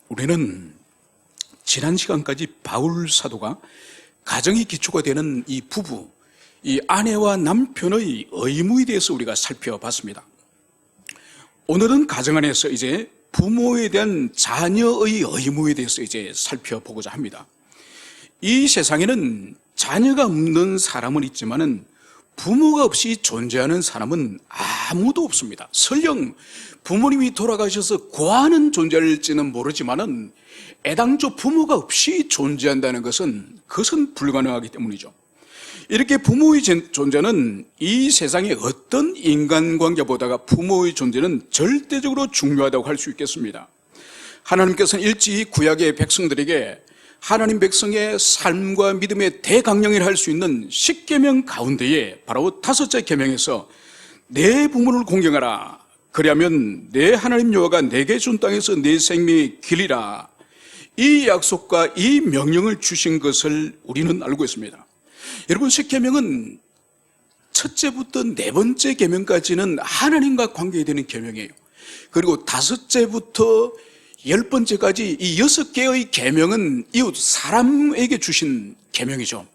우리는 지난 시간까지 바울 사도가 가정이 기초가 되는 이 부부, 이 아내와 남편의 의무에 대해서 우리가 살펴봤습니다. 오늘은 가정 안에서 이제 부모에 대한 자녀의 의무에 대해서 이제 살펴보고자 합니다. 이 세상에는 자녀가 없는 사람은 있지만은 부모가 없이 존재하는 사람은 아무도 없습니다. 설령 부모님이 돌아가셔서 고아는 존재할지는 모르지만은 애당초 부모가 없이 존재한다는 그것은 불가능하기 때문이죠. 이렇게 부모의 존재는 이 세상의 어떤 인간관계보다가 부모의 존재는 절대적으로 중요하다고 할 수 있겠습니다. 하나님께서는 일찍이 구약의 백성들에게 하나님 백성의 삶과 믿음의 대강령을 할 수 있는 10계명 가운데에 바로 5째 계명에서 내 부모를 공경하라, 그리하면 내 하나님 여호와가 내게 준 땅에서 내 생명이 길이라, 이 약속과 이 명령을 주신 것을 우리는 알고 있습니다. 여러분, 10계명은 첫째부터 4번째 계명까지는 하나님과 관계되는 계명이에요. 그리고 5째부터 10번째까지 이 6개의 계명은 이웃 사람에게 주신 계명이죠.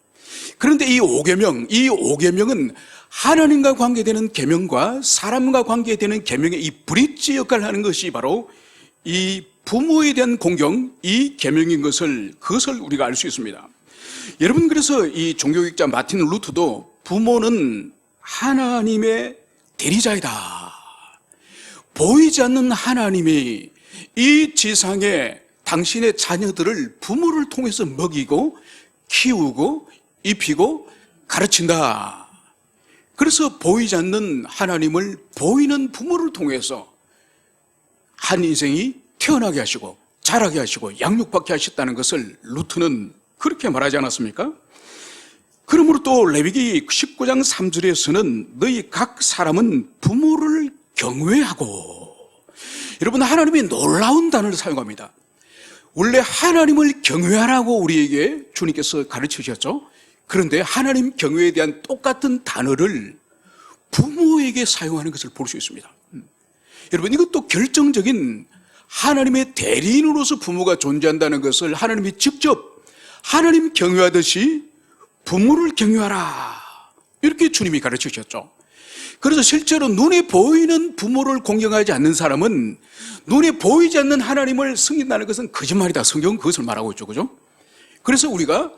그런데 이 5계명은 하나님과 관계되는 계명과 사람과 관계되는 계명의 이 브릿지 역할을 하는 것이 바로 이 부모에 대한 공경, 이 계명인 그것을 우리가 알 수 있습니다. 여러분, 그래서 이 종교학자 마틴 루터도 부모는 하나님의 대리자이다. 보이지 않는 하나님이 이 지상에 당신의 자녀들을 부모를 통해서 먹이고 키우고 입히고 가르친다. 그래서 보이지 않는 하나님을 보이는 부모를 통해서 한 인생이 태어나게 하시고 자라게 하시고 양육받게 하셨다는 것을 루터는 그렇게 말하지 않았습니까? 그러므로 또 레위기 19장 3절에서는 너희 각 사람은 부모를 경외하고, 여러분, 하나님이 놀라운 단어를 사용합니다. 원래 하나님을 경외하라고 우리에게 주님께서 가르치셨죠. 그런데 하나님 경외에 대한 똑같은 단어를 부모에게 사용하는 것을 볼 수 있습니다. 여러분, 이것도 결정적인 하나님의 대리인으로서 부모가 존재한다는 것을 하나님이 직접 하나님 경외하듯이 부모를 경외하라, 이렇게 주님이 가르치셨죠. 그래서 실제로 눈에 보이는 부모를 공경하지 않는 사람은 눈에 보이지 않는 하나님을 섬긴다는 것은 거짓말이다. 성경은 그것을 말하고 있죠. 그죠? 그래서 우리가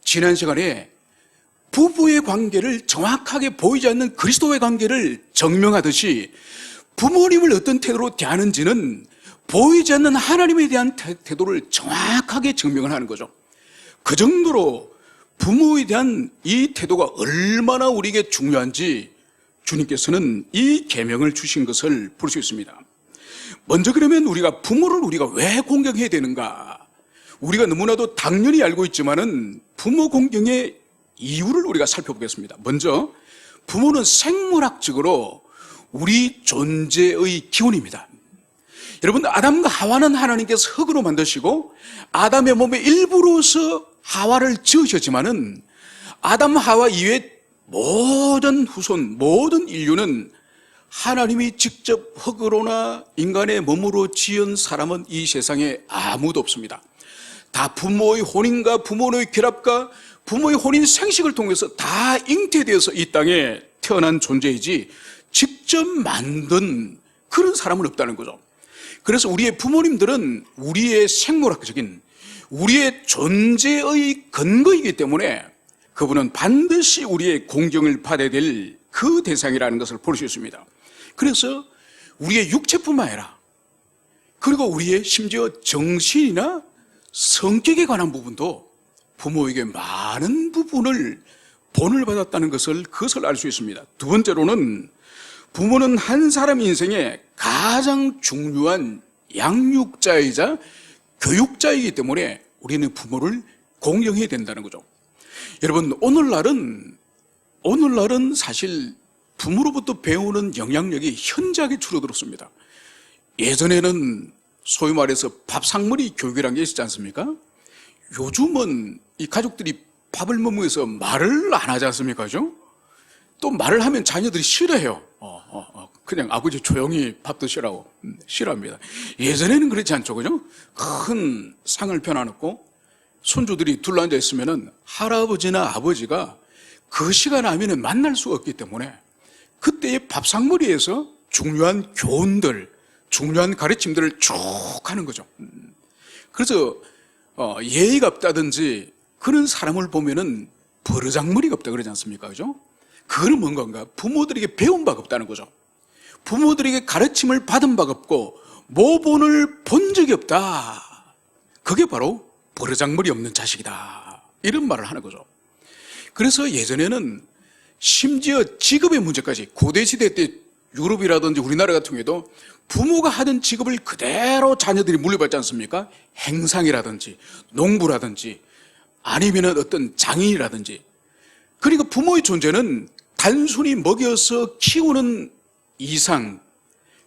지난 시간에 부부의 관계를 정확하게 보이지 않는 그리스도의 관계를 증명하듯이 부모님을 어떤 태도로 대하는지는 보이지 않는 하나님에 대한 태도를 정확하게 증명을 하는 거죠. 그 정도로 부모에 대한 이 태도가 얼마나 우리에게 중요한지 주님께서는 이 계명을 주신 것을 볼 수 있습니다. 먼저 그러면 부모를 우리가 왜 공경해야 되는가? 우리가 너무나도 당연히 알고 있지만은 부모 공경의 이유를 우리가 살펴보겠습니다. 먼저 부모는 생물학적으로 우리 존재의 기원입니다. 여러분, 아담과 하와는 하나님께서 흙으로 만드시고 아담의 몸의 일부로서 하와를 지으셨지만은 아담 하와 이외에 모든 후손, 모든 인류는 하나님이 직접 흙으로나 인간의 몸으로 지은 사람은 이 세상에 아무도 없습니다. 다 부모의 혼인과 부모의 결합과 부모의 혼인 생식을 통해서 다 잉태되어서 이 땅에 태어난 존재이지 직접 만든 그런 사람은 없다는 거죠. 그래서 우리의 부모님들은 우리의 생물학적인 우리의 존재의 근거이기 때문에 그분은 반드시 우리의 공경을 받아야 될 그 대상이라는 것을 볼 수 있습니다. 그래서 우리의 육체뿐만 아니라 그리고 우리의 심지어 정신이나 성격에 관한 부분도 부모에게 많은 부분을 본을 받았다는 그것을 알 수 있습니다. 두 번째로는 부모는 한 사람 인생에 가장 중요한 양육자이자 교육자이기 때문에 우리는 부모를 공경해야 된다는 거죠. 여러분, 오늘날은 사실 부모로부터 배우는 영향력이 현저하게 줄어들었습니다. 예전에는 소위 말해서 밥상머리 교육이라는 게 있었지 않습니까? 요즘은 이 가족들이 밥을 먹으면서 말을 안 하지 않습니까? 그죠? 또 말을 하면 자녀들이 싫어해요. 그냥 아버지 조용히 밥 드시라고 싫어합니다. 예전에는 그렇지 않죠, 그죠? 큰 상을 펴놔놓고 손주들이 둘러앉아 있으면은 할아버지나 아버지가 그 시간 하면은 만날 수가 없기 때문에 그때의 밥상머리에서 중요한 교훈들, 중요한 가르침들을 쭉 하는 거죠. 그래서 예의가 없다든지 그런 사람을 보면은 버르장머리가 없다 그러지 않습니까? 그죠? 그거는 뭔가 부모들에게 배운 바가 없다는 거죠. 부모들에게 가르침을 받은 바가 없고 모본을 본 적이 없다. 그게 바로 버르장머리 없는 자식이다. 이런 말을 하는 거죠. 그래서 예전에는 심지어 직업의 문제까지 고대시대 때 유럽이라든지 우리나라 같은 경우에도 부모가 하던 직업을 그대로 자녀들이 물려받지 않습니까? 행상이라든지 농부라든지 아니면 어떤 장인이라든지. 그러니까 부모의 존재는 단순히 먹여서 키우는 이상,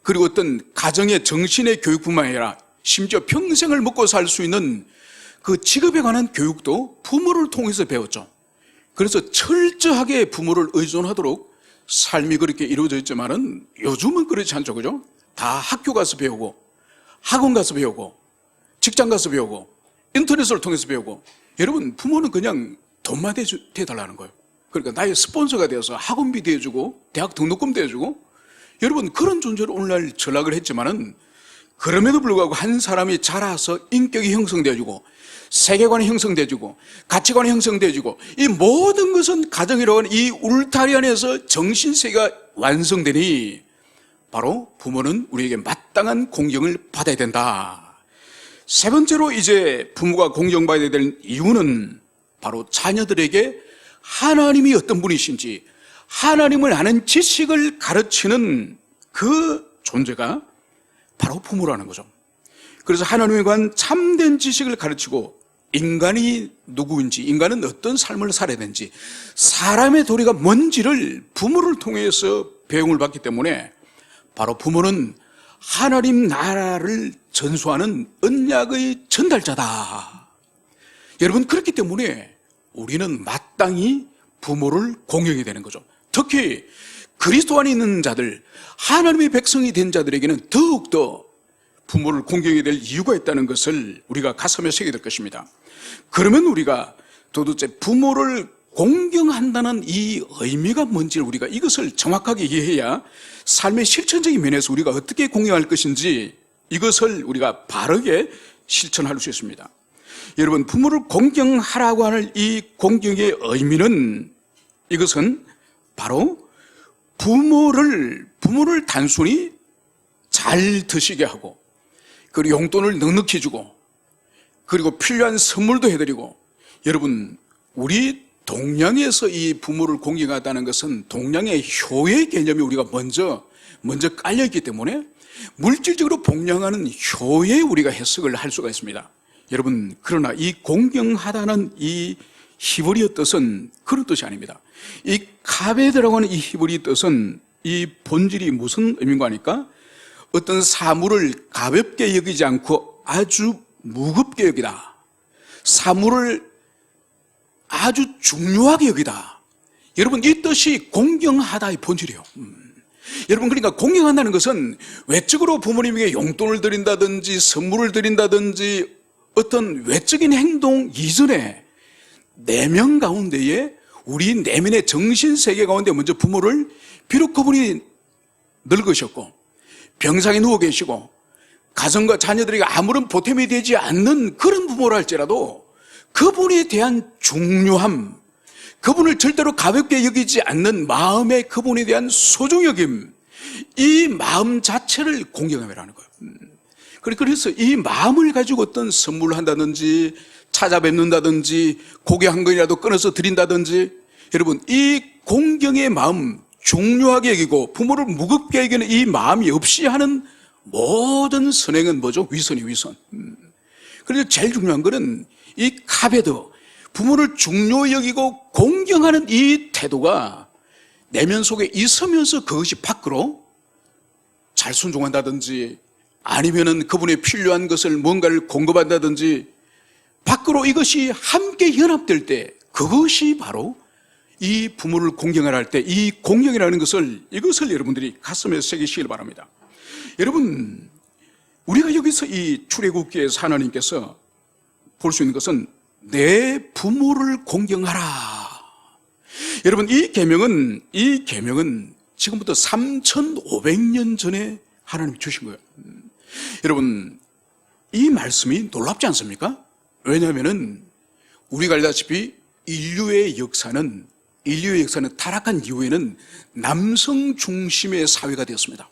그리고 어떤 가정의 정신의 교육뿐만 아니라 심지어 평생을 먹고 살 수 있는 그 직업에 관한 교육도 부모를 통해서 배웠죠. 그래서 철저하게 부모를 의존하도록 삶이 그렇게 이루어져 있지만은 요즘은 그렇지 않죠, 그죠? 다 학교 가서 배우고, 학원 가서 배우고, 직장 가서 배우고, 인터넷을 통해서 배우고. 여러분, 부모는 그냥 돈만 대달라는 거예요. 그러니까 나의 스폰서가 되어서 학원비 대주고, 대학 등록금 대주고. 여러분, 그런 존재로 오늘날 전락을 했지만은 그럼에도 불구하고 한 사람이 자라서 인격이 형성되어지고, 세계관이 형성되어지고, 가치관이 형성되어지고, 이 모든 것은 가정이라고 하는 이 울타리 안에서 정신세계가 완성되니 바로 부모는 우리에게 마땅한 공경을 받아야 된다. 세 번째로 이제 부모가 공경받아야 될 이유는 바로 자녀들에게 하나님이 어떤 분이신지 하나님을 아는 지식을 가르치는 그 존재가 바로 부모라는 거죠. 그래서 하나님에 관한 참된 지식을 가르치고 인간이 누구인지, 인간은 어떤 삶을 살아야 되는지, 사람의 도리가 뭔지를 부모를 통해서 배움을 받기 때문에 바로 부모는 하나님 나라를 전수하는 언약의 전달자다. 여러분, 그렇기 때문에 우리는 마땅히 부모를 공경해야 되는 거죠. 특히 그리스도 안에 있는 자들, 하나님의 백성이 된 자들에게는 더욱더 부모를 공경해야 될 이유가 있다는 것을 우리가 가슴에 새겨야 될 것입니다. 그러면 우리가 도대체 부모를 공경한다는 이 의미가 뭔지를 우리가 이것을 정확하게 이해해야 삶의 실천적인 면에서 우리가 어떻게 공경할 것인지 이것을 우리가 바르게 실천할 수 있습니다. 여러분, 부모를 공경하라고 하는 이 공경의 의미는 이것은 바로 부모를 단순히 잘 드시게 하고, 그리고 용돈을 넉넉히 주고, 그리고 필요한 선물도 해드리고. 여러분, 우리 동양에서 이 부모를 공경하다는 것은 동양의 효의 개념이 우리가 먼저 깔려있기 때문에 물질적으로 복양하는 효에 우리가 해석을 할 수가 있습니다. 여러분, 그러나 이 공경하다는 이 히브리어 뜻은 그런 뜻이 아닙니다. 이 카베드라고 하는 이 히브리 뜻은 이 본질이 무슨 의미인가 하니까 어떤 사물을 가볍게 여기지 않고 아주 무겁게 여기다. 사물을 아주 중요하게 여기다. 여러분, 이 뜻이 공경하다의 본질이에요. 여러분, 그러니까 공경한다는 것은 외적으로 부모님에게 용돈을 드린다든지 선물을 드린다든지 어떤 외적인 행동 이전에 내면 가운데에 우리 내면의 정신세계 가운데 먼저 부모를, 비록 그분이 늙으셨고 병상에 누워 계시고 가정과 자녀들에게 아무런 보탬이 되지 않는 그런 부모라 할지라도 그분에 대한 중요함, 그분을 절대로 가볍게 여기지 않는 마음의 그분에 대한 소중히 여김, 이 마음 자체를 공경함이라는 거예요. 그래서 이 마음을 가지고 어떤 선물을 한다든지 찾아뵙는다든지 고개 한 건이라도 끊어서 드린다든지, 여러분, 이 공경의 마음, 중요하게 여기고 부모를 무겁게 여기는 이 마음이 없이 하는 모든 선행은 뭐죠? 위선이 위선. 그래서 제일 중요한 거는 이 카베드, 부모를 중요히 여기고 공경하는 이 태도가 내면 속에 있으면서 그것이 밖으로 잘 순종한다든지 아니면은 그분의 필요한 것을 뭔가를 공급한다든지 밖으로 이것이 함께 연합될 때 그것이 바로 이 부모를 공경하라 할 때 이 공경이라는 이것을 여러분들이 가슴에 새기시길 바랍니다. 여러분, 우리가 여기서 이 출애굽기에서 하나님께서 볼 수 있는 것은 내 부모를 공경하라. 여러분, 이 계명은 지금부터 3,500년 전에 하나님이 주신 거예요. 여러분, 이 말씀이 놀랍지 않습니까? 왜냐하면 우리가 알다시피 인류의 역사는 타락한 이후에는 남성 중심의 사회가 되었습니다.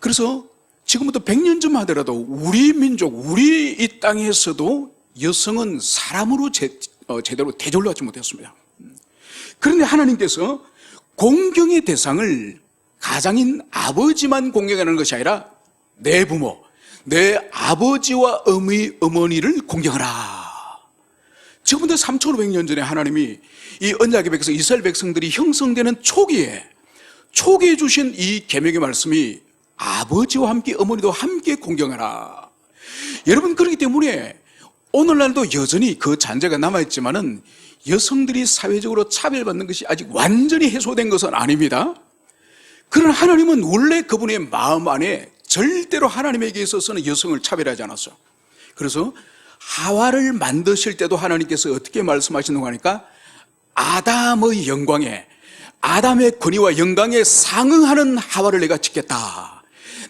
그래서 지금부터 100년 전만 하더라도 우리 민족, 우리 이 땅에서도 여성은 사람으로 제대로 대접을 받지 못했습니다. 그런데 하나님께서 공경의 대상을 가장인 아버지만 공경하는 것이 아니라 내 부모, 내 아버지와 어머니를 공경하라. 지금부터 3,500년 전에 하나님이 이 언약의 백성, 이스라엘 백성들이 형성되는 초기에 주신 이 계명의 말씀이 아버지와 함께 어머니도 함께 공경하라. 여러분, 그렇기 때문에 오늘날도 여전히 그 잔재가 남아있지만은 여성들이 사회적으로 차별받는 것이 아직 완전히 해소된 것은 아닙니다. 그러나 하나님은 원래 그분의 마음 안에 절대로 하나님에게 있어서는 여성을 차별하지 않았어요. 그래서 하와를 만드실 때도 하나님께서 어떻게 말씀하시는가 하니까 아담의 영광에, 아담의 권위와 영광에 상응하는 하와를 내가 짓겠다.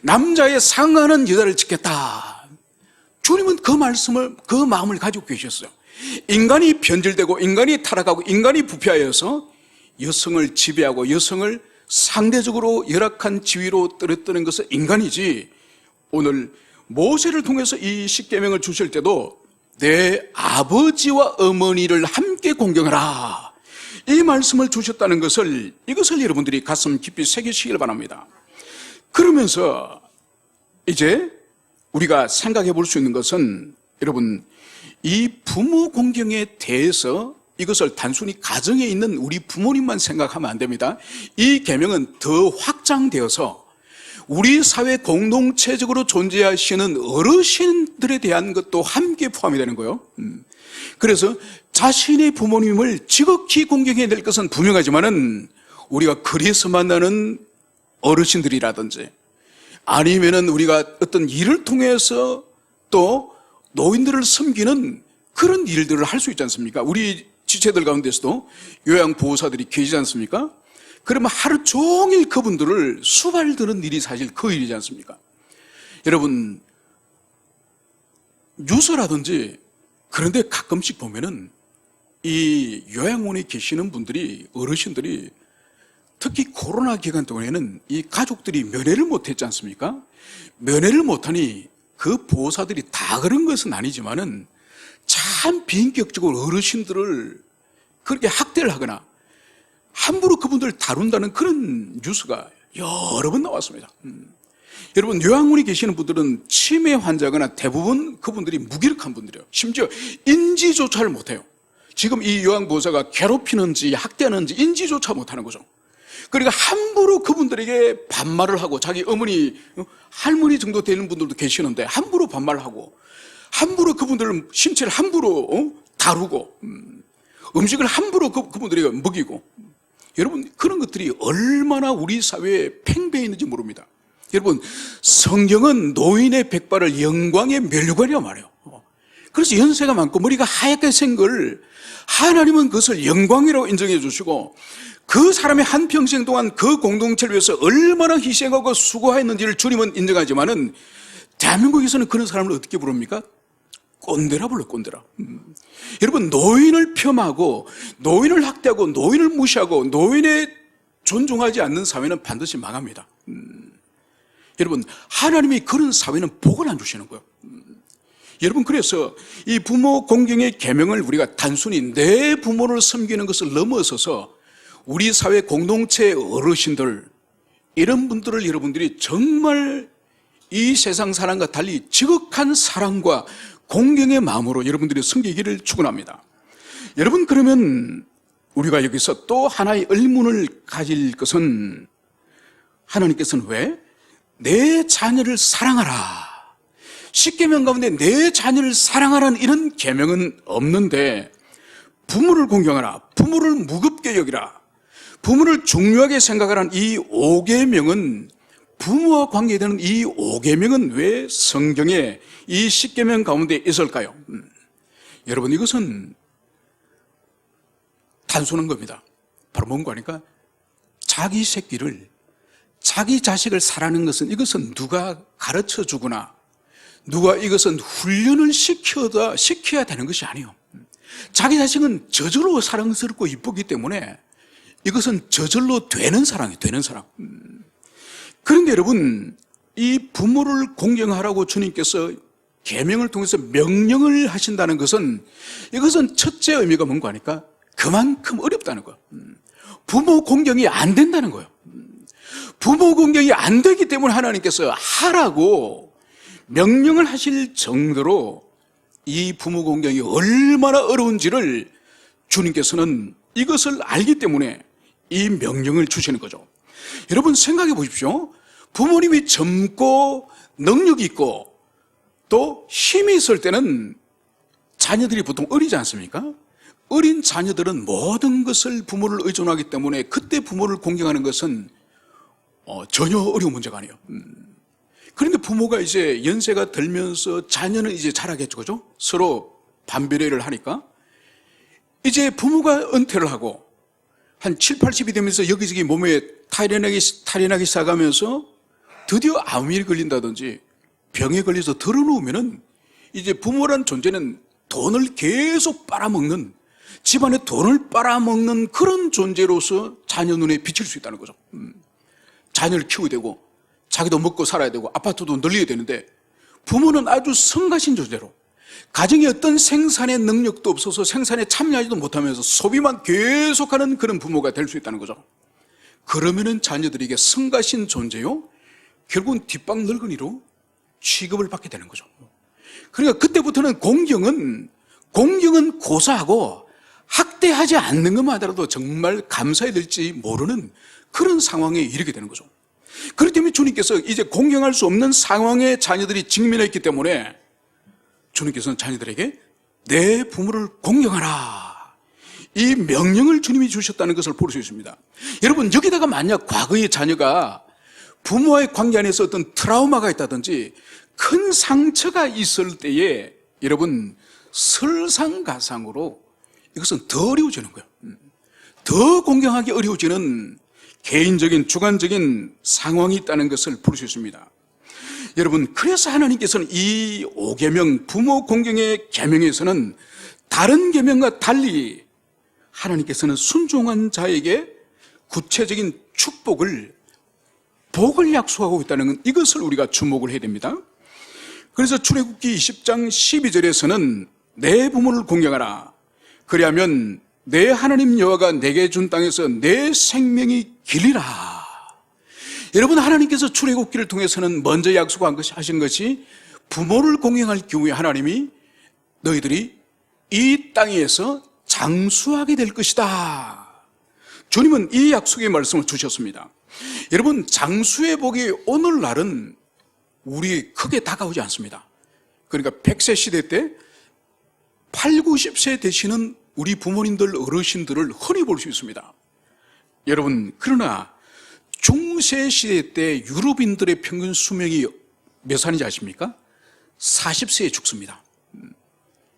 남자에 상응하는 여자를 짓겠다. 주님은 그 마음을 가지고 계셨어요. 인간이 변질되고 인간이 타락하고 인간이 부패하여서 여성을 지배하고 여성을 상대적으로 열악한 지위로 떨어뜨리는 것은 인간이지, 오늘 모세를 통해서 이 십계명을 주실 때도 내 아버지와 어머니를 함께 공경하라, 이 말씀을 주셨다는 것을, 이것을 여러분들이 가슴 깊이 새기시길 바랍니다. 그러면서 이제 우리가 생각해 볼 수 있는 것은, 여러분, 이 부모 공경에 대해서 이것을 단순히 가정에 있는 우리 부모님만 생각하면 안 됩니다. 이 계명은 더 확장되어서 우리 사회 공동체적으로 존재하시는 어르신들에 대한 것도 함께 포함이 되는 거예요. 그래서 자신의 부모님을 지극히 공경해야 될 것은 분명하지만은 우리가 거리에서 만나는 어르신들이라든지 아니면은 우리가 어떤 일을 통해서 또 노인들을 섬기는 그런 일들을 할 수 있지 않습니까? 우리 지체들 가운데서도 요양보호사들이 계시지 않습니까? 그러면 하루 종일 그분들을 수발드는 일이 사실 그 일이지 않습니까? 여러분, 뉴스라든지 그런데 가끔씩 보면은 이 요양원에 계시는 분들이, 어르신들이 특히 코로나 기간 동안에는 이 가족들이 면회를 못했지 않습니까? 면회를 못하니 그 보호사들이 다 그런 것은 아니지만은 참 비인격적으로 어르신들을 그렇게 학대를 하거나 함부로 그분들을 다룬다는 그런 뉴스가 여러 번 나왔습니다. 여러분, 요양원에 계시는 분들은 치매 환자거나 대부분 그분들이 무기력한 분들이에요. 심지어 인지조차를 못해요. 지금 이 요양보호사가 괴롭히는지 학대하는지 인지조차 못하는 거죠. 그러니까 함부로 그분들에게 반말을 하고, 자기 어머니, 할머니 정도 되는 분들도 계시는데 함부로 반말을 하고, 함부로 그분들 신체를 함부로 다루고, 음식을 함부로 그분들에게 먹이고, 여러분, 그런 것들이 얼마나 우리 사회에 팽배해 있는지 모릅니다. 여러분, 성경은 노인의 백발을 영광의 멸관이라고 말해요. 그래서 연세가 많고 머리가 하얗게 생 걸 하나님은 그것을 영광이라고 인정해 주시고, 그 사람의 한평생 동안 그 공동체를 위해서 얼마나 희생하고 수고했는지를 주님은 인정하지만은 대한민국에서는 그런 사람을 어떻게 부릅니까? 꼰대라 불러, 꼰대라. 여러분, 노인을 폄하하고 노인을 학대하고 노인을 무시하고 노인에 존중하지 않는 사회는 반드시 망합니다. 여러분, 하나님이 그런 사회는 복을 안 주시는 거예요. 여러분, 그래서 이 부모 공경의 계명을 우리가 단순히 내 부모를 섬기는 것을 넘어서서 우리 사회 공동체의 어르신들, 이런 분들을 여러분들이 정말 이 세상 사람과 달리 지극한 사랑과 공경의 마음으로 여러분들이 섬기기를 축원합니다. 여러분, 그러면 우리가 여기서 또 하나의 의문을 가질 것은, 하나님께서는 왜 내 자녀를 사랑하라, 십계명 가운데 내 자녀를 사랑하라는 이런 계명은 없는데 부모를 공경하라, 부모를 무겁게 여기라, 부모를 중요하게 생각하라는 이 5계명은, 부모와 관계되는 이 5계명은 왜 성경에 이 10계명 가운데 있을까요? 여러분, 이것은 단순한 겁니다. 바로 뭔가 하니까 자기 새끼를, 자기 자식을 사랑하는 것은, 이것은 누가 가르쳐 주거나 누가 이것은 훈련을 시켜야 되는 것이 아니에요. 자기 자식은 저절로 사랑스럽고 이쁘기 때문에 이것은 저절로 되는 사랑이에요. 되는 사랑. 그런데 여러분, 이 부모를 공경하라고 주님께서 계명을 통해서 명령을 하신다는 것은, 이것은 첫째 의미가 뭔가 하니까 그만큼 어렵다는 거예요. 부모 공경이 안 된다는 거예요. 부모 공경이 안 되기 때문에 하나님께서 하라고 명령을 하실 정도로 이 부모 공경이 얼마나 어려운지를 주님께서는 이것을 알기 때문에 이 명령을 주시는 거죠. 여러분, 생각해 보십시오. 부모님이 젊고 능력이 있고 또 힘이 있을 때는 자녀들이 보통 어리지 않습니까? 어린 자녀들은 모든 것을 부모를 의존하기 때문에 그때 부모를 공경하는 것은 전혀 어려운 문제가 아니에요. 그런데 부모가 이제 연세가 들면서 자녀는 이제 자라겠죠, 그죠? 서로 반비례를 하니까 이제 부모가 은퇴를 하고 한 7, 80이 되면서 여기저기 몸에 탈연하기 시작하면서 드디어 암이 걸린다든지 병에 걸려서 덜어놓으면은 이제 부모란 존재는 돈을 계속 빨아먹는, 집안에 돈을 빨아먹는 그런 존재로서 자녀 눈에 비칠 수 있다는 거죠. 자녀를 키우게 되고 자기도 먹고 살아야 되고 아파트도 늘려야 되는데, 부모는 아주 성가신 존재로 가정에 어떤 생산의 능력도 없어서 생산에 참여하지도 못하면서 소비만 계속하는 그런 부모가 될 수 있다는 거죠. 그러면은 자녀들에게 성가신 존재요, 결국은 뒷방 늙은이로 취급을 받게 되는 거죠. 그러니까 그때부터는 공경은 고사하고 학대하지 않는 것만 하더라도 정말 감사해야 될지 모르는 그런 상황에 이르게 되는 거죠. 그렇기 때문에 주님께서 이제 공경할 수 없는 상황에 자녀들이 직면했기 때문에 주님께서는 자녀들에게 내 부모를 공경하라, 이 명령을 주님이 주셨다는 것을 볼 수 있습니다. 여러분, 여기다가 만약 과거의 자녀가 부모와의 관계 안에서 어떤 트라우마가 있다든지 큰 상처가 있을 때에 여러분, 설상가상으로 이것은 더 어려워지는 거예요. 더 공경하기 어려워지는 개인적인 주관적인 상황이 있다는 것을 볼 수 있습니다. 여러분, 그래서 하나님께서는 이 5계명 부모 공경의 계명에서는 다른 계명과 달리 하나님께서는 순종한 자에게 구체적인 축복을, 복을 약속하고 있다는 이것을 우리가 주목을 해야 됩니다. 그래서 출애굽기 20장 12절에서는 내 부모를 공경하라, 그리하면 내 하나님 여호와가 내게 준 땅에서 내 생명이 길리라. 여러분, 하나님께서 출애굽기를 통해서는 먼저 하신 것이 부모를 공경할 경우에 하나님이 너희들이 이 땅에서 장수하게 될 것이다. 주님은 이 약속의 말씀을 주셨습니다. 여러분, 장수의 복이 오늘날은 우리 크게 다가오지 않습니다. 그러니까 100세 시대 때 8, 90세 되시는 우리 부모님들, 어르신들을 흔히 볼 수 있습니다. 여러분, 그러나 중세 시대 때 유럽인들의 평균 수명이 몇 살인지 아십니까? 40세에 죽습니다.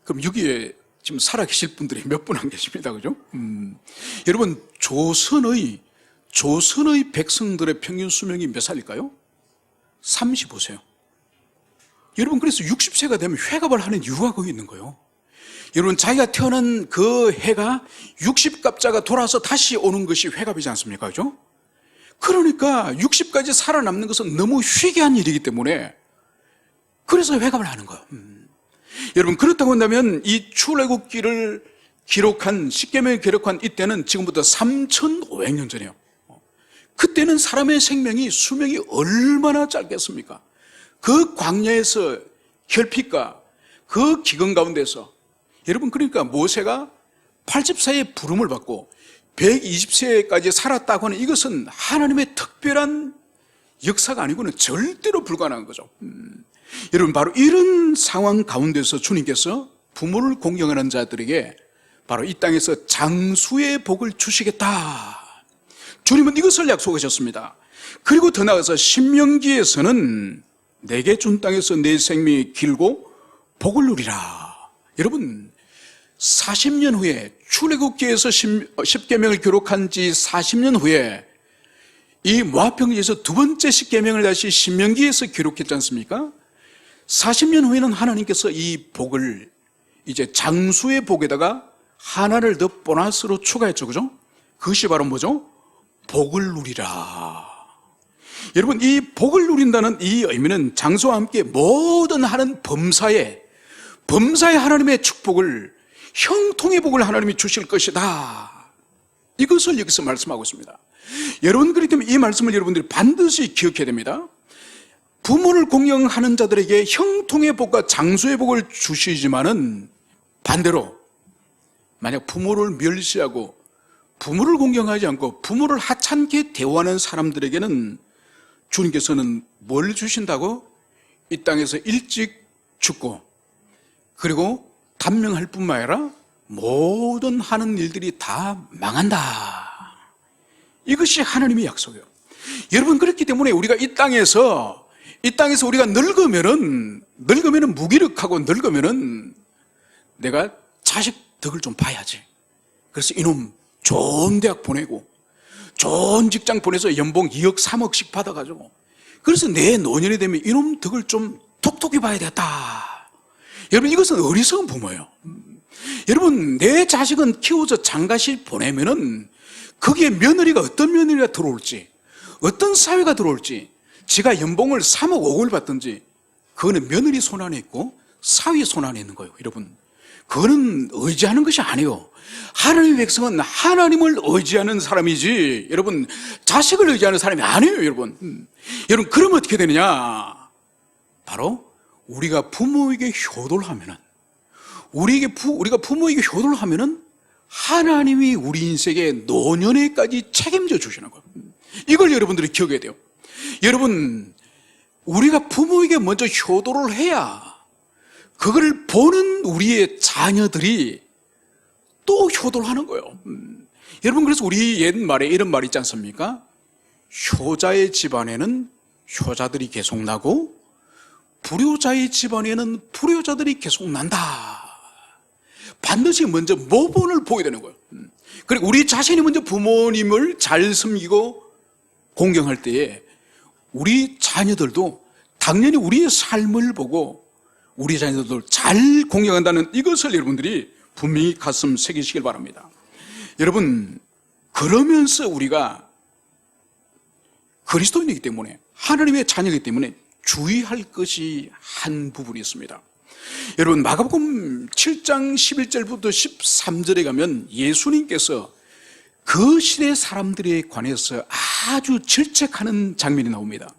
그럼 여기에 지금 살아계실 분들이 몇 분 안 계십니다. 그죠? 여러분, 조선의 백성들의 평균 수명이 몇 살일까요? 35세요. 여러분, 그래서 60세가 되면 회갑을 하는 이유가 거기 있는 거예요. 여러분, 자기가 태어난 그 해가 60갑자가 돌아서 다시 오는 것이 회갑이지 않습니까? 그죠? 그러니까 60까지 살아남는 것은 너무 희귀한 일이기 때문에 그래서 회갑을 하는 거예요. 여러분, 그렇다고 한다면 이 출애굽기를 기록한, 십계명을 기록한 이때는 지금부터 3,500년 전이에요. 그때는 사람의 수명이 얼마나 짧겠습니까? 그 광야에서 혈핍과 그 기근 가운데서, 여러분, 그러니까 모세가 80세에 부름을 받고 120세까지 살았다고 하는 이것은 하나님의 특별한 역사가 아니고는 절대로 불가능한 거죠. 여러분, 바로 이런 상황 가운데서 주님께서 부모를 공경하는 자들에게 바로 이 땅에서 장수의 복을 주시겠다. 주님은 이것을 약속하셨습니다. 그리고 더 나아가서 신명기에서는 내게 준 땅에서 내 생명이 길고 복을 누리라. 여러분, 40년 후에 출애굽기에서 10계명을 기록한 지 40년 후에 이 모압평지에서 두 번째 10계명을 다시 신명기에서 기록했지 않습니까? 40년 후에는 하나님께서 이 복을 이제 장수의 복에다가 하나를 더 보너스로 추가했죠. 그죠? 그것이 바로 뭐죠? 복을 누리라. 여러분, 이 복을 누린다는 이 의미는 장수와 함께 모든 하는 범사에 하나님의 축복을, 형통의 복을 하나님이 주실 것이다. 이것을 여기서 말씀하고 있습니다. 여러분, 그렇기 때문에 이 말씀을 여러분들이 반드시 기억해야 됩니다. 부모를 공경하는 자들에게 형통의 복과 장수의 복을 주시지만은 반대로 만약 부모를 멸시하고 부모를 공경하지 않고 부모를 하찮게 대우하는 사람들에게는 주님께서는 뭘 주신다고? 이 땅에서 일찍 죽고 그리고 단명할 뿐만 아니라 모든 하는 일들이 다 망한다. 이것이 하나님의 약속이에요. 여러분, 그렇기 때문에 우리가 이 땅에서 우리가 늙으면은 무기력하고 늙으면은 내가 자식 덕을 좀 봐야지. 그래서 이놈 좋은 대학 보내고 좋은 직장 보내서 연봉 2억 3억씩 받아가지고 그래서 내 노년이 되면 이놈 덕을 좀 톡톡히 봐야 되겠다. 여러분, 이것은 어리석은 부모예요. 여러분, 내 자식은 키워서 장가시 보내면은 거기에 며느리가 어떤 며느리가 들어올지, 어떤 사회가 들어올지, 지가 연봉을 3억 5억을 받든지 그거는 며느리 손 안에 있고 사회 손 안에 있는 거예요. 여러분, 그거는 의지하는 것이 아니에요. 하나님의 백성은 하나님을 의지하는 사람이지, 여러분, 자식을 의지하는 사람이 아니에요. 여러분, 그러면 어떻게 되느냐? 바로 우리가 부모에게 효도를 하면은, 우리가 부모에게 효도를 하면은 하나님이 우리 인생의 노년에까지 책임져 주시는 거예요. 이걸 여러분들이 기억해야 돼요. 여러분, 우리가 부모에게 먼저 효도를 해야 그걸 보는 우리의 자녀들이 또 효도를 하는 거예요. 여러분, 그래서 우리 옛말에 이런 말이 있지 않습니까? 효자의 집안에는 효자들이 계속 나고 불효자의 집안에는 불효자들이 계속 난다. 반드시 먼저 모본을 보여야 되는 거예요. 그리고 우리 자신이 먼저 부모님을 잘 섬기고 공경할 때에 우리 자녀들도 당연히 우리의 삶을 보고 우리 자녀들도 잘 공경한다는 이것을 여러분들이 분명히 가슴 새기시길 바랍니다. 여러분, 그러면서 우리가 그리스도인이기 때문에, 하나님의 자녀이기 때문에 주의할 것이 한 부분이 있습니다. 여러분, 마가복음 7장 11절부터 13절에 가면 예수님께서 그 시대 사람들에 관해서 아주 질책하는 장면이 나옵니다.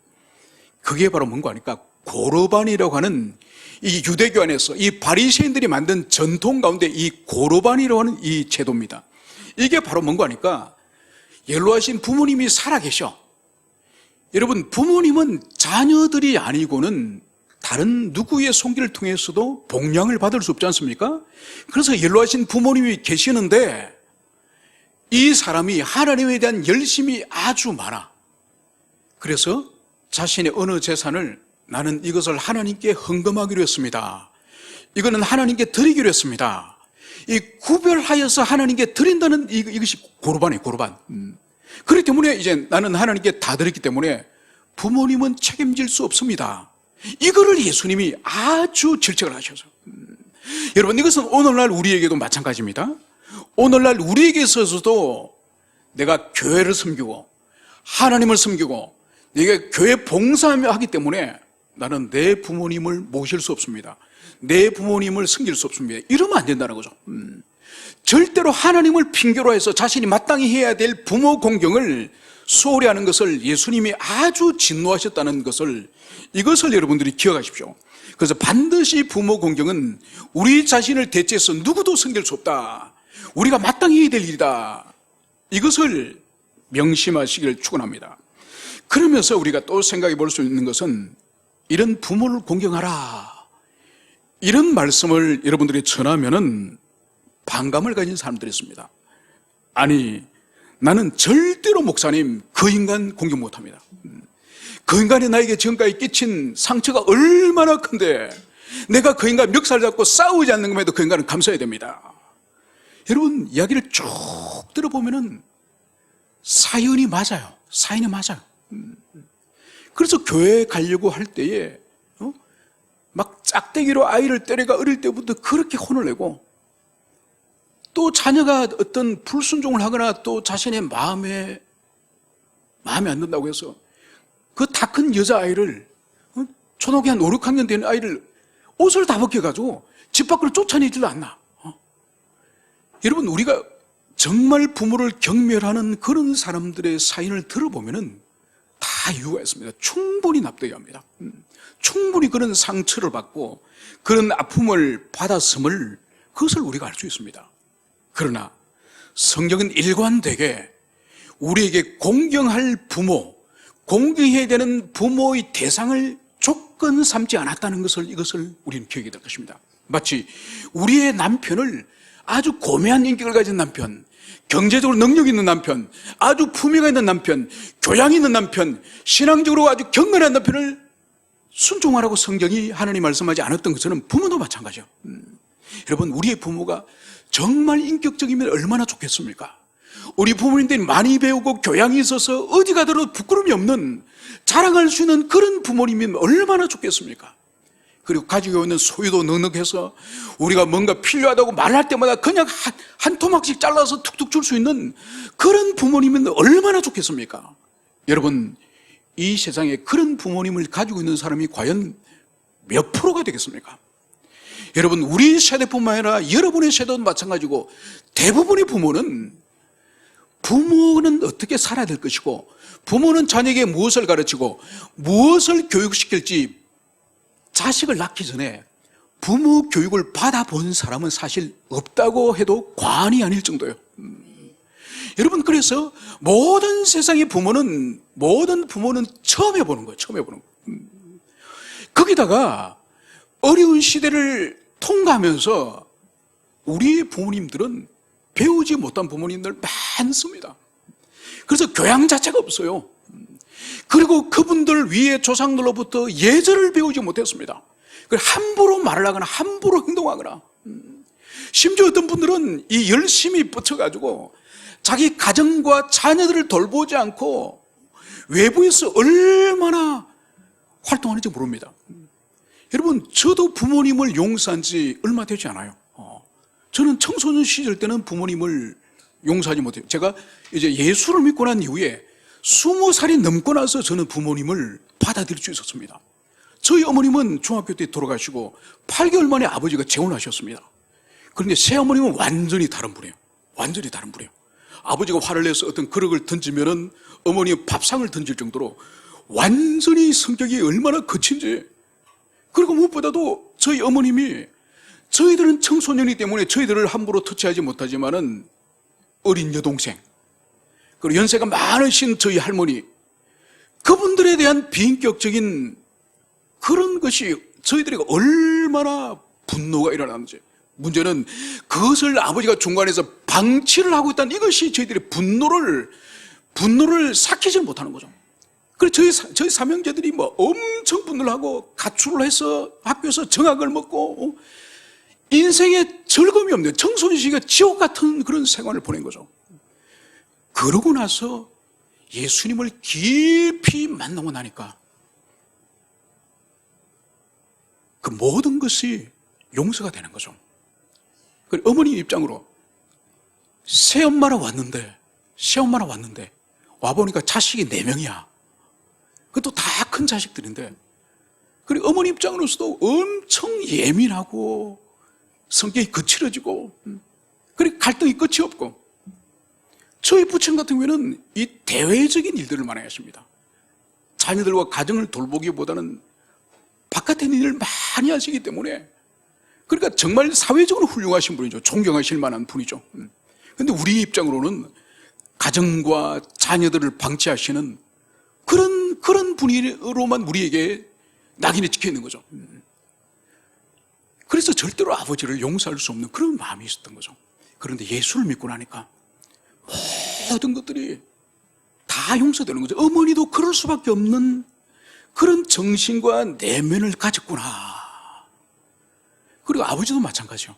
그게 바로 뭔가 하니까 고르반이라고 하는 이 유대교 안에서 이 바리새인들이 만든 전통 가운데 이 고르반이라고 하는 이 제도입니다. 이게 바로 뭔가 하니까 연로하신 부모님이 살아계셔. 여러분, 부모님은 자녀들이 아니고는 다른 누구의 손길을 통해서도 복양을 받을 수 없지 않습니까? 그래서 연로하신 부모님이 계시는데 이 사람이 하나님에 대한 열심이 아주 많아. 그래서 자신의 어느 재산을 나는 이것을 하나님께 헌금하기로 했습니다. 이거는 하나님께 드리기로 했습니다. 이 구별하여서 하나님께 드린다는 이것이 고르반이에요. 고르반. 그렇기 때문에 이제 나는 하나님께 다 드렸기 때문에 부모님은 책임질 수 없습니다. 이거를 예수님이 아주 질책을 하셔서, 여러분, 이것은 오늘날 우리에게도 마찬가지입니다. 오늘날 우리에게 있어서도 내가 교회를 섬기고 하나님을 섬기고 내가 교회 봉사하기 때문에 나는 내 부모님을 모실 수 없습니다. 내 부모님을 섬길 수 없습니다. 이러면 안 된다는 거죠. 절대로 하나님을 핑계로 해서 자신이 마땅히 해야 될 부모 공경을 소홀히 하는 것을 예수님이 아주 진노하셨다는 것을, 이것을 여러분들이 기억하십시오. 그래서 반드시 부모 공경은 우리 자신을 대체해서 누구도 섬길 수 없다. 우리가 마땅히 해야 될 일이다. 이것을 명심하시기를 축원합니다. 그러면서 우리가 또 생각해 볼 수 있는 것은 이런 부모를 공경하라, 이런 말씀을 여러분들이 전하면은 반감을 가진 사람들이었습니다. 아니, 나는 절대로 목사님 그 인간 공격 못합니다. 그 인간이 나에게 지금까지 끼친 상처가 얼마나 큰데 내가 그 인간 멱살 잡고 싸우지 않는 것만 해도 그 인간은 감사해야 됩니다. 여러분, 이야기를 쭉 들어보면은 사연이 맞아요. 사연이 맞아요. 그래서 교회에 가려고 할 때에 막 짝대기로 아이를 때려가 어릴 때부터 그렇게 혼을 내고, 또 자녀가 어떤 불순종을 하거나 또 자신의 마음에 안 든다고 해서 그 다 큰 여자아이를, 초등학교 한 5, 6학년 되는 아이를 옷을 다 벗겨가지고 집 밖으로 쫓아내지도 않나. 여러분, 우리가 정말 부모를 경멸하는 그런 사람들의 사연을 들어보면은 다 이유가 있습니다. 충분히 납득이 합니다. 충분히 그런 상처를 받고 그런 아픔을 받았음을, 그것을 우리가 알 수 있습니다. 그러나 성경은 일관되게 우리에게 공경할 부모, 공경해야 되는 부모의 대상을 조건 삼지 않았다는 것을, 이것을 우리는 기억해야 될 것입니다. 마치 우리의 남편을 아주 고매한 인격을 가진 남편, 경제적으로 능력 있는 남편, 아주 품위가 있는 남편, 교양 있는 남편, 신앙적으로 아주 경건한 남편을 순종하라고 성경이, 하나님 말씀하지 않았던 것처럼 부모도 마찬가지예요. 여러분, 우리의 부모가 정말 인격적이면 얼마나 좋겠습니까? 우리 부모님들이 많이 배우고 교양이 있어서 어디 가더라도 부끄러움이 없는, 자랑할 수 있는 그런 부모님이면 얼마나 좋겠습니까? 그리고 가지고 있는 소유도 넉넉해서 우리가 뭔가 필요하다고 말할 때마다 그냥 한 토막씩 잘라서 툭툭 줄 수 있는 그런 부모님은 얼마나 좋겠습니까? 여러분, 이 세상에 그런 부모님을 가지고 있는 사람이 과연 몇 프로가 되겠습니까? 여러분, 우리 세대뿐만 아니라 여러분의 세대도 마찬가지고, 대부분의 부모는 어떻게 살아야 될 것이고, 부모는 자녀에게 무엇을 가르치고 무엇을 교육시킬지, 자식을 낳기 전에 부모 교육을 받아본 사람은 사실 없다고 해도 과언이 아닐 정도예요. 여러분, 그래서 모든 세상의 부모는 처음 해보는 거예요. 처음 해보는 거예요. 거기다가 어려운 시대를 통과하면서 우리 부모님들은 배우지 못한 부모님들 많습니다. 그래서 교양 자체가 없어요. 그리고 그분들 위에 조상들로부터 예절을 배우지 못했습니다. 함부로 말을 하거나 함부로 행동하거나, 심지어 어떤 분들은 이 열심히 뻗쳐가지고 자기 가정과 자녀들을 돌보지 않고 외부에서 얼마나 활동하는지 모릅니다. 여러분, 저도 부모님을 용서한 지 얼마 되지 않아요. 저는 청소년 시절 때는 부모님을 용서하지 못해요. 제가 이제 예수를 믿고 난 이후에 20살이 넘고 나서 저는 부모님을 받아들일 수 있었습니다. 저희 어머님은 중학교 때 돌아가시고 8개월 만에 아버지가 재혼하셨습니다. 그런데 새어머님은 완전히 다른 분이에요. 완전히 다른 분이에요. 아버지가 화를 내서 어떤 그릇을 던지면은 어머니는 밥상을 던질 정도로 완전히 성격이 얼마나 거친지. 그리고 무엇보다도 저희 어머님이, 저희들은 청소년이기 때문에 저희들을 함부로 터치하지 못하지만은 어린 여동생, 그리고 연세가 많으신 저희 할머니, 그분들에 대한 비인격적인 그런 것이 저희들에게 얼마나 분노가 일어나는지. 문제는 그것을 아버지가 중간에서 방치를 하고 있다는 이것이 저희들의 분노를 삭히지 못하는 거죠. 그래서 저희 삼형제들이 엄청 분노를 하고 가출을 해서 학교에서 정학을 먹고 인생에 즐거움이 없는 청소년 시기가 지옥 같은 그런 생활을 보낸 거죠. 그러고 나서 예수님을 깊이 만나고 나니까 그 모든 것이 용서가 되는 거죠. 어머니 입장으로 새엄마라 왔는데 와보니까 자식이 4명이야. 그것도 다 큰 자식들인데, 그리고 어머니 입장으로서도 엄청 예민하고 성격이 거칠어지고, 그리고 갈등이 끝이 없고, 저희 부친 같은 경우에는 이 대외적인 일들을 많이 하십니다. 자녀들과 가정을 돌보기보다는 바깥에 있는 일을 많이 하시기 때문에, 그러니까 정말 사회적으로 훌륭하신 분이죠. 존경하실 만한 분이죠. 그런데 우리 입장으로는 가정과 자녀들을 방치하시는 그런 분으로만 우리에게 낙인이 찍혀 있는 거죠. 그래서 절대로 아버지를 용서할 수 없는 그런 마음이 있었던 거죠. 그런데 예수를 믿고 나니까 모든 것들이 다 용서되는 거죠. 어머니도 그럴 수밖에 없는 그런 정신과 내면을 가졌구나. 그리고 아버지도 마찬가지요.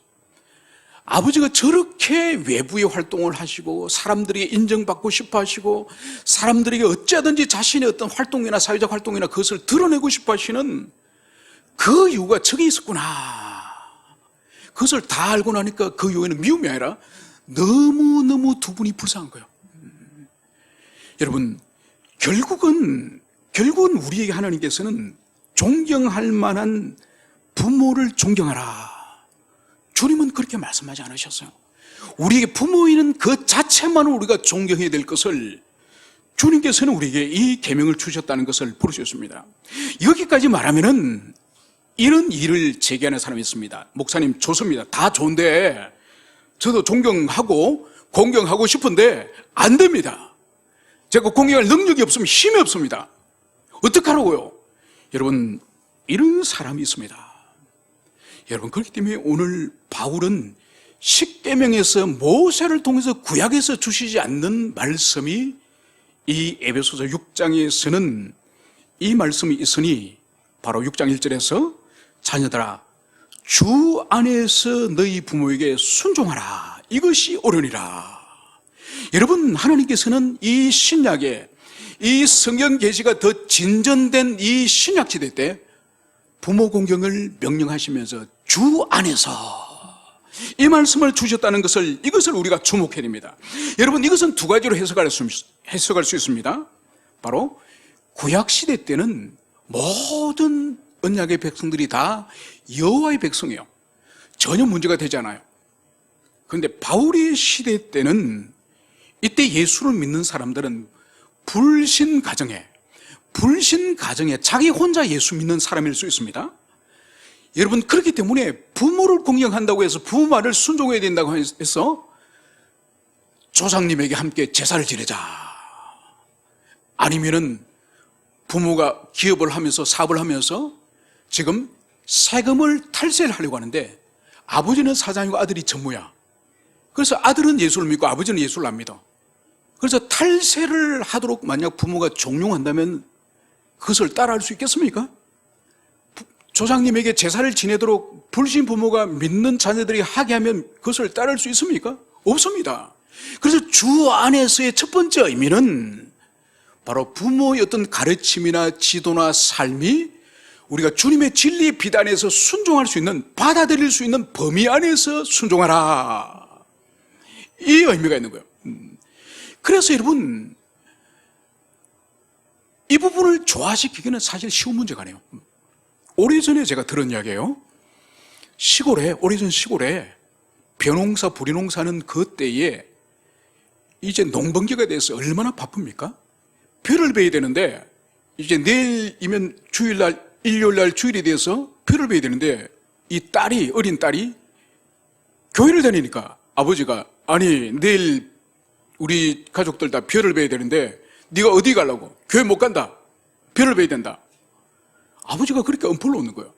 아버지가 저렇게 외부의 활동을 하시고 사람들에게 인정받고 싶어 하시고 사람들에게 어찌하든지 자신의 어떤 활동이나 사회적 활동이나 그것을 드러내고 싶어 하시는 그 이유가 저게 있었구나. 그것을 다 알고 나니까 그 이유에는 미움이 아니라 너무너무 두 분이 불쌍한 거예요. 여러분, 결국은 우리에게 하나님께서는 존경할 만한 부모를 존경하라. 주님은 그렇게 말씀하지 않으셨어요. 우리에게 부모이는 그 자체만을 우리가 존경해야 될 것을 주님께서는 우리에게 이 계명을 주셨다는 것을 볼 수 있습니다. 여기까지 말하면은 이런 일을 제기하는 사람이 있습니다. 목사님 좋습니다. 다 좋은데 저도 존경하고 공경하고 싶은데 안 됩니다. 제가 공경할 능력이 없으면 힘이 없습니다. 어떡하라고요? 여러분, 이런 사람이 있습니다. 여러분, 그렇기 때문에 오늘 바울은 십계명에서 모세를 통해서 구약에서 주시지 않는 말씀이 이 에베소서 6장에서는 이 말씀이 있으니 바로 6장 1절에서 자녀들아 주 안에서 너희 부모에게 순종하라. 이것이 옳으니라. 여러분, 하나님께서는 이 신약에 이 성경 계시가 더 진전된 이 신약 시대 때 부모 공경을 명령하시면서 주 안에서 이 말씀을 주셨다는 것을 이것을 우리가 주목해야 됩니다. 여러분, 이것은 두 가지로 해석할 수 있습니다. 바로 구약 시대 때는 모든 언약의 백성들이 다 여호와의 백성이에요. 전혀 문제가 되지 않아요. 그런데 바울의 시대 때는 이때 예수를 믿는 사람들은 불신 가정에 자기 혼자 예수 믿는 사람일 수 있습니다. 여러분, 그렇기 때문에 부모를 공경한다고 해서 부모 말을 순종해야 된다고 해서 조상님에게 함께 제사를 지내자, 아니면은 부모가 기업을 하면서 사업을 하면서 지금 세금을 탈세를 하려고 하는데 아버지는 사장이고 아들이 전무야. 그래서 아들은 예수를 믿고 아버지는 예수를 안 믿어. 그래서 탈세를 하도록 만약 부모가 종용한다면 그것을 따라할 수 있겠습니까? 조상님에게 제사를 지내도록 불신 부모가 믿는 자녀들이 하게 하면 그것을 따를 수 있습니까? 없습니다. 그래서 주 안에서의 첫 번째 의미는 바로 부모의 어떤 가르침이나 지도나 삶이 우리가 주님의 진리의 빛 안에서 순종할 수 있는, 받아들일 수 있는 범위 안에서 순종하라. 이 의미가 있는 거예요. 그래서 여러분, 이 부분을 조화시키기는 사실 쉬운 문제가 아니에요. 오래전에 제가 들은 이야기예요. 오래전 시골에 벼농사, 부리농사는 그때에 이제 농번기가 돼서 얼마나 바쁩니까? 벼를 베야 되는데 이제 내일이면 주일날, 일요일날 주일이 돼서 벼를 베야 되는데 이 딸이, 어린 딸이 교회를 다니니까 아버지가 아니 내일 우리 가족들 다 벼를 베야 되는데 네가 어디 가려고? 교회 못 간다. 벼를 베야 된다. 아버지가 그렇게 엄포를 놓는 거예요.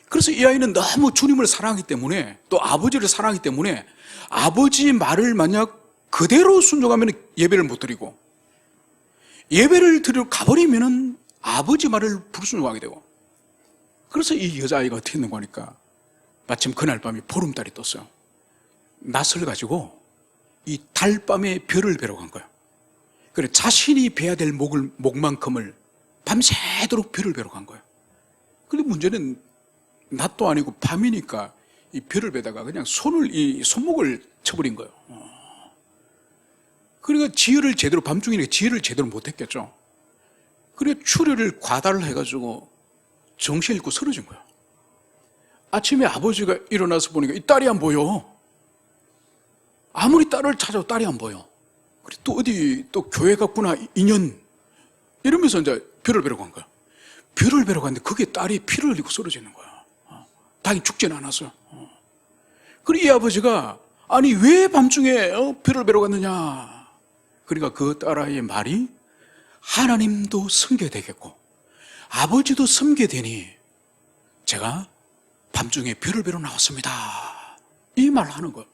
그래서 이 아이는 너무 주님을 사랑하기 때문에 또 아버지를 사랑하기 때문에 아버지 말을 만약 그대로 순종하면 예배를 못 드리고 예배를 드리러 가버리면 아버지 말을 불순종하게 되고 그래서 이 여자아이가 어떻게 했는가 하니까 마침 그날 밤에 보름달이 떴어요. 낯을 가지고 이 달밤에 별을 베러 간 거예요. 그래 자신이 베야 될 목만큼을 밤새도록 별을 베러 간 거예요. 근데 문제는 낮도 아니고 밤이니까 이 별을 베다가 그냥 손목을 쳐버린 거예요. 그러니까 밤중이니까 지혈을 제대로 못했겠죠. 그래 출혈을 과다를 해가지고 정신을 잃고 쓰러진 거예요. 아침에 아버지가 일어나서 보니까 이 딸이 안 보여. 아무리 딸을 찾아도 딸이 안 보여. 그래 또 어디 또 교회 갔구나 2년 이러면서 이제 별을 베러 간 거야. 별을 베러 갔는데 그게 딸이 피를 흘리고 쓰러지는 거야. 다행히 죽지는 않았어요. 그리고 이 아버지가 아니 왜 밤중에 별을 베러 갔느냐. 그러니까 그 딸아이의 말이 하나님도 섬겨야 되겠고 아버지도 섬겨야 되니 제가 밤중에 별을 베러 나왔습니다. 이 말을 하는 거예요.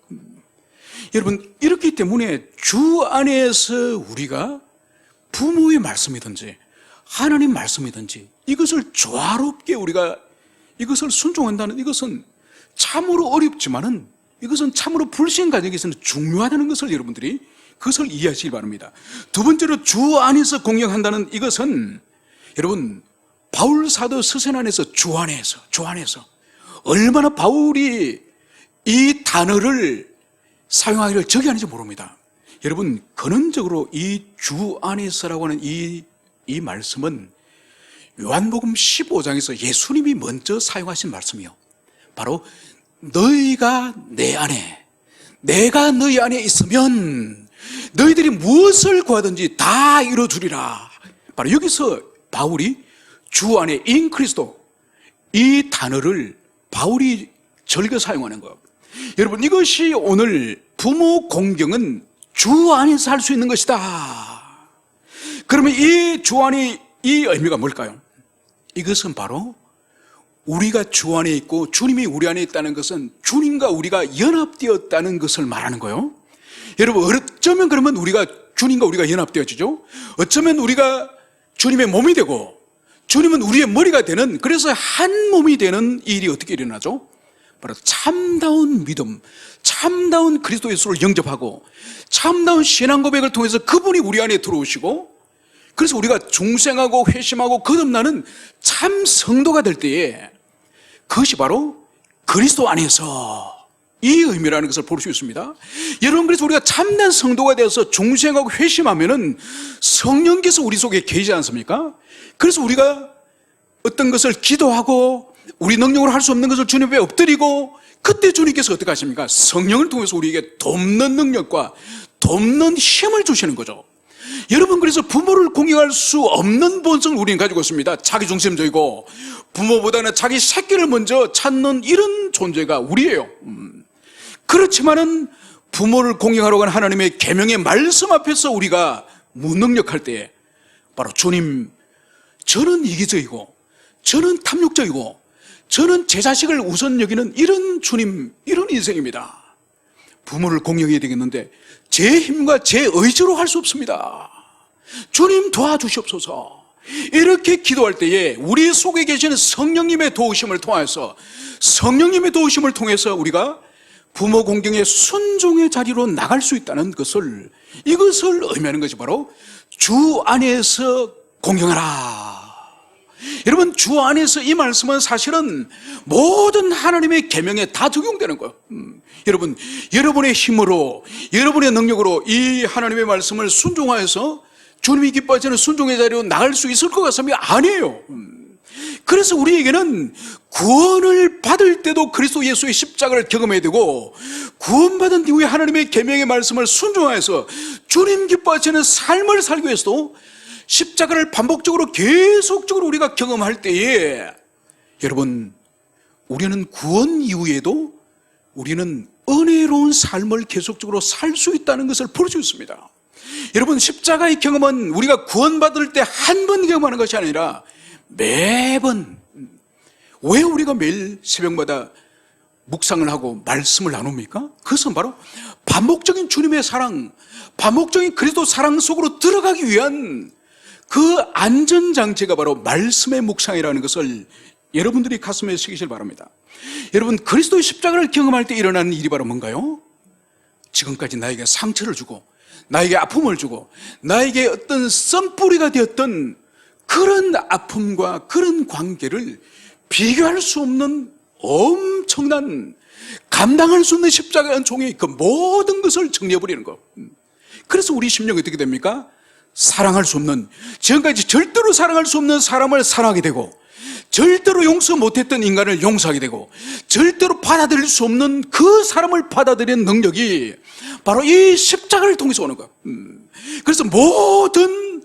여러분, 이렇기 때문에 주 안에서 우리가 부모의 말씀이든지 하나님 말씀이든지 이것을 조화롭게 우리가 이것을 순종한다는 이것은 참으로 어렵지만은 이것은 참으로 불신 가정에서는 중요하다는 것을 여러분들이 그것을 이해하시기 바랍니다. 두 번째로 주 안에서 공경한다는 이것은 여러분 바울 사도 서신 안에서 주 안에서 얼마나 바울이 이 단어를 사용하기를 저기하는지 모릅니다. 여러분 근원적으로 이 주 안에서라고 하는 이 말씀은 요한복음 15장에서 예수님이 먼저 사용하신 말씀이요, 바로 너희가 내 안에 내가 너희 안에 있으면 너희들이 무엇을 구하든지 다 이루어주리라. 바로 여기서 바울이 주 안에 인 그리스도 이 단어를 바울이 즐겨 사용하는 거예요. 여러분 이것이 오늘 부모 공경은 주 안에서 할 수 있는 것이다. 그러면 이 주 안의 이 의미가 뭘까요? 이것은 바로 우리가 주 안에 있고 주님이 우리 안에 있다는 것은 주님과 우리가 연합되었다는 것을 말하는 거예요. 여러분 어쩌면 그러면 우리가 주님과 우리가 연합되어지죠. 어쩌면 우리가 주님의 몸이 되고 주님은 우리의 머리가 되는, 그래서 한 몸이 되는 일이 어떻게 일어나죠? 바로 참다운 믿음, 참다운 그리스도 예수를 영접하고 참다운 신앙 고백을 통해서 그분이 우리 안에 들어오시고, 그래서 우리가 중생하고 회심하고 거듭나는 참 성도가 될 때에 그것이 바로 그리스도 안에서 이 의미라는 것을 볼 수 있습니다. 여러분 그래서 우리가 참된 성도가 되어서 중생하고 회심하면은 성령께서 우리 속에 계시지 않습니까? 그래서 우리가 어떤 것을 기도하고 우리 능력으로 할 수 없는 것을 주님 앞에 엎드리고, 그때 주님께서 어떻게 하십니까? 성령을 통해서 우리에게 돕는 능력과 돕는 힘을 주시는 거죠. 여러분 그래서 부모를 공경할 수 없는 본성을 우리는 가지고 있습니다. 자기중심적이고 부모보다는 자기 새끼를 먼저 찾는 이런 존재가 우리예요. 그렇지만은 부모를 공경하러 간 하나님의 계명의 말씀 앞에서 우리가 무능력할 때에 바로 주님, 저는 이기적이고 저는 탐욕적이고 저는 제 자식을 우선 여기는 이런 주님, 이런 인생입니다. 부모를 공경해야 되겠는데 제 힘과 제 의지로 할 수 없습니다. 주님 도와주시옵소서. 이렇게 기도할 때에 우리 속에 계시는 성령님의 도우심을 통해서, 성령님의 도우심을 통해서 우리가 부모 공경의 순종의 자리로 나갈 수 있다는 것을, 이것을 의미하는 것이 바로 주 안에서 공경하라. 여러분 주 안에서 이 말씀은 사실은 모든 하나님의 계명에 다 적용되는 거예요. 여러분 여러분의 힘으로 여러분의 능력으로 이 하나님의 말씀을 순종하여서 주님이 기뻐하시는 순종의 자리로 나갈 수 있을 것 같으면 아니에요. 그래서 우리에게는 구원을 받을 때도 그리스도 예수의 십자가를 경험해야 되고, 구원받은 이후에 하나님의 계명의 말씀을 순종하여서 주님 기뻐하시는 삶을 살기 위해서도 십자가를 반복적으로 계속적으로 우리가 경험할 때에 여러분 우리는 구원 이후에도 우리는 은혜로운 삶을 계속적으로 살 수 있다는 것을 볼 수 있습니다. 여러분 십자가의 경험은 우리가 구원받을 때 한 번 경험하는 것이 아니라 매번. 왜 우리가 매일 새벽마다 묵상을 하고 말씀을 나눕니까? 그것은 바로 반복적인 주님의 사랑, 반복적인 그리스도 사랑 속으로 들어가기 위한 그 안전장치가 바로 말씀의 묵상이라는 것을 여러분들이 가슴에 새기실 바랍니다. 여러분 그리스도의 십자가를 경험할 때 일어나는 일이 바로 뭔가요? 지금까지 나에게 상처를 주고 나에게 아픔을 주고 나에게 어떤 썬뿌리가 되었던 그런 아픔과 그런 관계를 비교할 수 없는 엄청난, 감당할 수 없는 십자가의 은총이 그 모든 것을 정리해버리는 것. 그래서 우리 심령이 어떻게 됩니까? 사랑할 수 없는, 지금까지 절대로 사랑할 수 없는 사람을 사랑하게 되고, 절대로 용서 못했던 인간을 용서하게 되고, 절대로 받아들일 수 없는 그 사람을 받아들이는 능력이 바로 이 십자가를 통해서 오는 거예요. 그래서 모든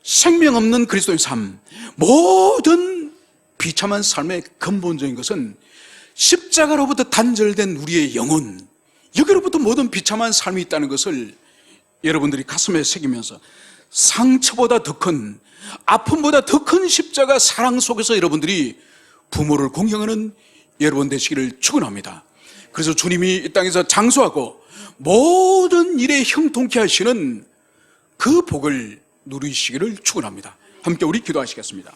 생명 없는 그리스도의 삶, 모든 비참한 삶의 근본적인 것은 십자가로부터 단절된 우리의 영혼, 여기로부터 모든 비참한 삶이 있다는 것을 여러분들이 가슴에 새기면서 상처보다 더 큰, 아픔보다 더 큰 십자가 사랑 속에서 여러분들이 부모를 공경하는 여러분 되시기를 축원합니다. 그래서 주님이 이 땅에서 장수하고 모든 일에 형통케 하시는 그 복을 누리시기를 축원합니다. 함께 우리 기도하시겠습니다.